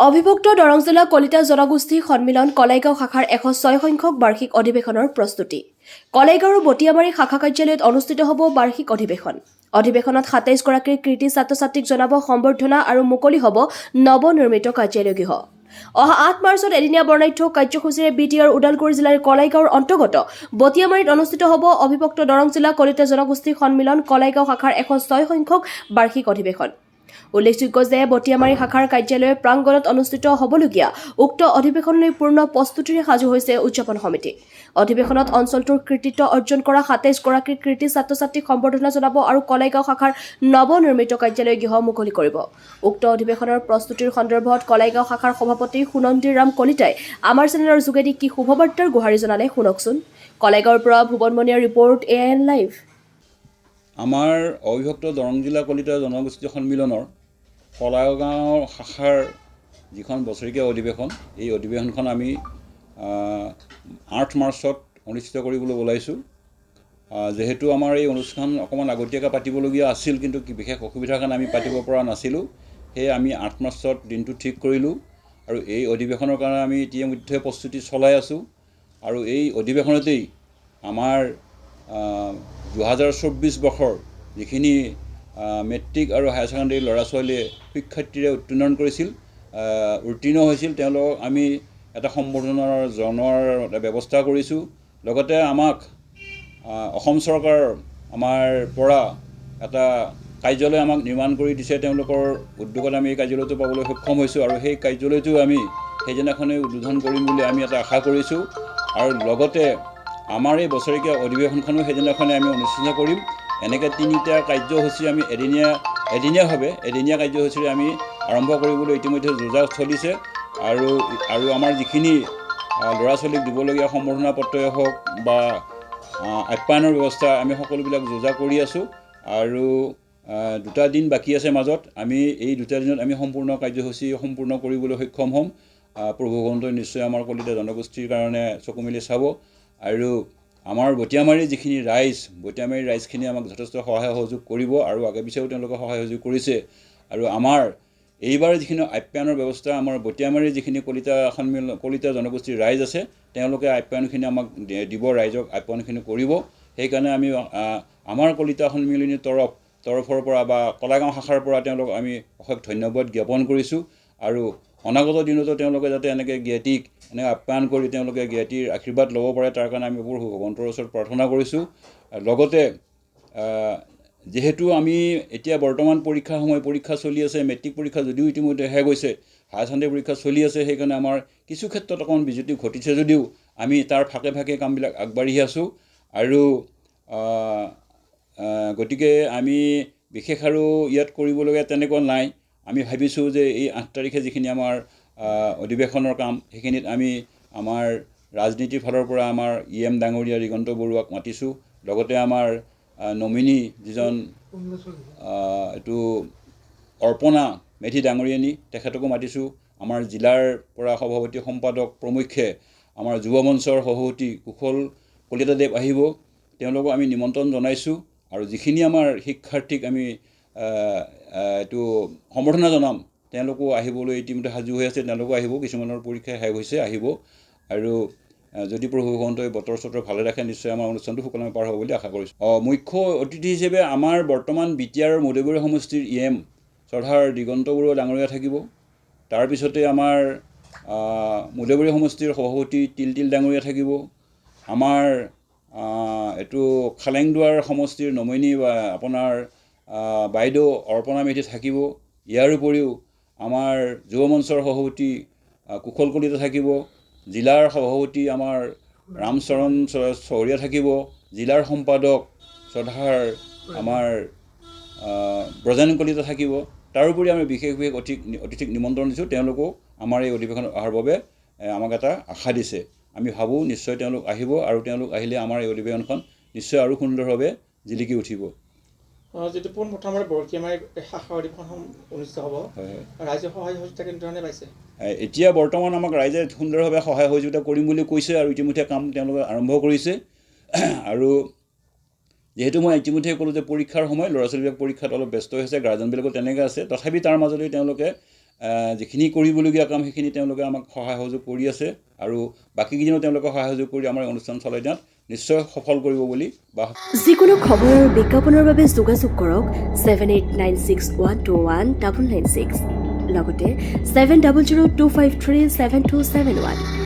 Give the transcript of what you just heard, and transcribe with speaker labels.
Speaker 1: অবিভক্ত দৰং জিলা কলিতা জনগোষ্ঠী সন্মিলন কলাইগাঁও শাখাৰ 106 সংখ্যক বাৰ্ষিক অধিৱেশনৰ প্ৰস্তুতি। কলাইগাঁও বটিয়ামাৰী শাখা কাৰ্যালয়ত অনুষ্ঠিত হ'ব বাৰ্ষিক অধিৱেশন। অধিৱেশনত 27 গৰাকীৰ কৃতি ছাত্ৰ-ছাত্ৰীক জনাব সম্বৰ্ধনা আৰু মুকলি হ'ব নৱনিৰ্মিত কাৰ্যালয়গৃহ। অহা 8 মাৰ্চত এদিনীয়া বৰ্ণাঢ্য কাৰ্যসূচীৰে বিটিআৰ ওদালগুৰি জিলাৰ কলাইগাঁৱৰ অন্তৰ্গত বটিয়ামাৰীত অনুষ্ঠিত হ'ব অবিভক্ত দৰং জিলা কলিতা জনগোষ্ঠী সন্মিলন কলাইগাঁও শাখাৰ 106 সংখ্যক বাৰ্ষিক অধিৱেশন। উল্লেখযোগ্য যে বটিয়ামাৰী শাখাৰ কাৰ্যালয়ৰ প্ৰাংগণত অনুষ্ঠিত হ'বলগীয়া উক্ত অধিৱেশনলৈ পূৰ্ণ প্ৰস্তুতিৰে সাজু হৈছে উদযাপন সমিতি। অধিৱেশনত অঞ্চলটোৰ কৃতিত্ব অৰ্জন কৰা 27 গৰাকীৰ কৃতি ছাত্ৰ-ছাত্ৰীক সম্বৰ্ধনা জনাব আৰু কলাইগাঁও শাখাৰ নৱনিৰ্মিত কাৰ্যালয় গৃহ মুকলি কৰিব। উক্ত অধিৱেশনৰ প্ৰস্তুতিৰ সন্দৰ্ভত কলাইগাঁও শাখাৰ সভাপতি সুনন্দী ৰাম কলিতাই আমাৰ চেনেলৰ যোগেদি কি শুভবাৰ্তাৰ গুহাৰি জনালে শুনকচোন। কলাইগাঁৱৰ পৰা ভুৱনমণিয়াৰ ৰিপৰ্ট AN লাইভ।
Speaker 2: আমাৰ অবিভক্ত দৰং জিলা কলিতা জনগোষ্ঠী সন্মিলনৰ কলাইগাঁও শাখাৰ যিখন বছৰেকীয়া অধিৱেশন, এই অধিৱেশনখন আমি 8 মাৰ্চত অনুষ্ঠিত কৰিবলৈ ওলাইছোঁ। যেহেতু আমাৰ এই অনুষ্ঠান অকণমান আগতীয়াকৈ পাতিবলগীয়া আছিল, কিন্তু বিশেষ অসুবিধাৰ কাৰণে আমি পাতিব পৰা নাছিলোঁ। সেয়ে আমি 8 মাৰ্চত দিনটো ঠিক কৰিলোঁ আৰু এই অধিৱেশনৰ কাৰণে আমি ইতিমধ্যে প্ৰস্তুতি চলাই আছোঁ। আৰু এই অধিৱেশনতেই আমাৰ 2024 বৰ্ষৰ যিখিনি মেট্ৰিক আৰু হায়াৰ ছেকেণ্ডেৰী ল'ৰা ছোৱালীয়ে শিক্ষাৰ্থীৰে উত্তীৰ্ণ হৈছিল, তেওঁলোকক আমি এটা সম্বৰ্ধনা জনোৱাৰ এটা ব্যৱস্থা কৰিছোঁ। লগতে আমাক অসম চৰকাৰ আমাৰ পৰা এটা কাৰ্যালয় আমাক নিৰ্মাণ কৰি দিছে। তেওঁলোকৰ উদ্যোগত আমি এই কাৰ্যালয়টো পাবলৈ সক্ষম হৈছোঁ আৰু সেই কাৰ্যালয়টো আমি সেইদিনাখনেই উদ্বোধন কৰিম বুলি আমি এটা আশা কৰিছোঁ। আৰু লগতে আমাৰ এই বছৰেকীয়া অধিৱেশনখনো সেইদিনাখনে আমি অনুষ্ঠিত কৰিম। এনেকৈ 3টা কাৰ্যসূচী আমি এদিনীয়া কাৰ্যসূচীৰে আমি আৰম্ভ কৰিবলৈ ইতিমধ্যে যোজা চলিছে। আৰু আমাৰ যিখিনি ল'ৰা ছোৱালীক দিবলগীয়া সম্বৰ্ধনা পত্ৰই হওক বা আপ্যায়নৰ ব্যৱস্থা, আমি সকলোবিলাক যোজা কৰি আছোঁ। আৰু 2টা দিন বাকী আছে মাজত। আমি এই 2টা দিনত আমি সম্পূৰ্ণ কাৰ্যসূচী সম্পূৰ্ণ কৰিবলৈ সক্ষম হ'ম। প্ৰভু ভগৱন্তই নিশ্চয় আমাৰ কলিতা জনগোষ্ঠীৰ কাৰণে চকু মেলি চাব। আৰু আমাৰ বটিয়ামাৰীৰ যিখিনি বটিয়ামাৰীৰ ৰাইজখিনি আমাক যথেষ্ট সহায় সহযোগ কৰিব আৰু আগে পিছেও তেওঁলোকে সহায় সহযোগ কৰিছে। আৰু আমাৰ এইবাৰ যিখিনি আপ্যায়নৰ ব্যৱস্থা, আমাৰ বটিয়ামাৰীৰ যিখিনি কলিতা জনগোষ্ঠীৰ ৰাইজ আছে, তেওঁলোকে আপ্যায়নখিনি আমাক দিব, ৰাইজক আপ্যায়নখিনি কৰিব। সেইকাৰণে আমি আমাৰ কলিতা সন্মিলনীৰ তৰফৰ পৰা বা কলাইগাঁও শাখাৰ পৰা তেওঁলোকক আমি অশেষ ধন্যবাদ জ্ঞাপন কৰিছোঁ। আৰু অনাগত দিনতো তেওঁলোকে যাতে এনেকৈ জ্ঞাতিক আপ্যায়ন কৰি তেওঁলোকে জ্ঞাতিৰ আশীৰ্বাদ ল'ব পাৰে, তাৰ কাৰণে আমি প্ৰভু ভগৱন্তৰ ওচৰত প্ৰাৰ্থনা কৰিছোঁ। লগতে যিহেতু আমি এতিয়া বৰ্তমান পৰীক্ষা চলি আছে, মেট্ৰিক পৰীক্ষা যদিও ইতিমধ্যে শেষ হৈছে, হায়াৰ ছেকেণ্ডেৰী পৰীক্ষা চলি আছে, সেইকাৰণে আমাৰ কিছু ক্ষেত্ৰত অকণমান বিজুতি ঘটিছে যদিও আমি তাৰ ফাকে কামবিলাক আগবাঢ়ি আছোঁ। আৰু গতিকে আমি বিশেষ আৰু ইয়াত কৰিবলগীয়া তেনেকুৱা নাই। আমি ভাবিছোঁ যে এই 8 তাৰিখে যিখিনি আমাৰ অধিৱেশনৰ কাম, সেইখিনিত আমি আমাৰ ৰাজনীতিৰ ফালৰ পৰা আমাৰ EM ডাঙৰীয়া ৰিগন্ত বৰুৱাক মাতিছোঁ। লগতে আমাৰ নমিনী যিজন এইটো অৰ্পণা মেধি ডাঙৰীয়ানী, তেখেতকো মাতিছোঁ। আমাৰ জিলাৰ পৰা সভাপতি সম্পাদক প্ৰমুখ্যে আমাৰ যুৱ মঞ্চৰ সভাপতি কুশল কলিতাদেৱ আহিব, তেওঁলোকক আমি নিমন্ত্ৰণ জনাইছোঁ। আৰু যিখিনি আমাৰ শিক্ষাৰ্থীক আমি এইটো সম্বৰ্ধনা জনাম, তেওঁলোকো আহিবলৈ ইতিমধ্যে সাজু হৈ আছে, তেওঁলোকো আহিব। কিছুমানৰ পৰীক্ষা শেষ হৈছে, আহিব। আৰু যদি প্ৰভু ভগৱন্তই বতৰ চতৰ ভালে ৰাখে, নিশ্চয় আমাৰ অনুষ্ঠানটো সুকলমে পাৰ হ'ব বুলি আশা কৰিছোঁ। মুখ্য অতিথি হিচাপে আমাৰ বৰ্তমান বিটিআৰ মধুবৰী সমষ্টিৰ EM শ্ৰদ্ধাৰ দিগন্ত বৰুৱা ডাঙৰীয়া থাকিব। তাৰপিছতে আমাৰ মধুবৰী সমষ্টিৰ সভাপতি তিল ডাঙৰীয়া থাকিব। আমাৰ এইটো খালেংদুৱাৰ সমষ্টিৰ নমিনী বা আপোনাৰ বাইদেউ অৰ্পণা মেধি থাকিব। ইয়াৰ উপৰিও আমাৰ যুৱ মঞ্চৰ সভাপতি কুশল কলিতা থাকিব। জিলাৰ সভাপতি আমাৰ ৰামচৰণ চহৰীয়া থাকিব। জিলাৰ সম্পাদক শ্ৰদ্ধাৰ আমাৰ ব্ৰজেন কলিতা থাকিব। তাৰোপৰি আমি বিশেষ অতিথিক নিমন্ত্ৰণ দিছোঁ। তেওঁলোকেও আমাৰ এই অধিৱেশনত অহাৰ বাবে আমাক এটা আশা দিছে। আমি ভাবোঁ নিশ্চয় তেওঁলোক আহিব আৰু তেওঁলোক আহিলে আমাৰ এই অধিৱেশনখন নিশ্চয় আৰু সুন্দৰভাৱে জিলিকি উঠিব।
Speaker 3: যিটো পোনপ্ৰথমে বটিয়ামাৰী শাখা অধিৱেশন অনুষ্ঠিত হ'ব, ৰাইজে সহায় সহযোগিতা কেনেধৰণে পাইছে?
Speaker 2: এতিয়া বৰ্তমান আমাক ৰাইজে সুন্দৰভাৱে সহায় সহযোগিতা কৰিম বুলি কৈছে আৰু ইতিমধ্যে কাম তেওঁলোকে আৰম্ভ কৰিছে। আৰু যিহেতু মই ইতিমধ্যে ক'লোঁ যে পৰীক্ষাৰ সময়, ল'ৰা ছোৱালীবিলাক পৰীক্ষাত অলপ ব্যস্ত হৈছে, গাৰ্জেনবিলাকো তেনেকৈ আছে, তথাপি তাৰ মাজতে তেওঁলোকে যিখিনি কৰিবলগীয়া কাম সেইখিনি তেওঁলোকে আমাক সহায় সহযোগ কৰি আছে আৰু বাকীকেইদিনো তেওঁলোকে সহায় সহযোগ কৰি আমাৰ অনুষ্ঠান চলাই দিয়াত নিশ্চয় সফল কৰিব বুলি বা
Speaker 1: যিকোনো খবৰ আৰু বিজ্ঞাপনৰ বাবে যোগাযোগ কৰক 7896121996 লগতে 7002537271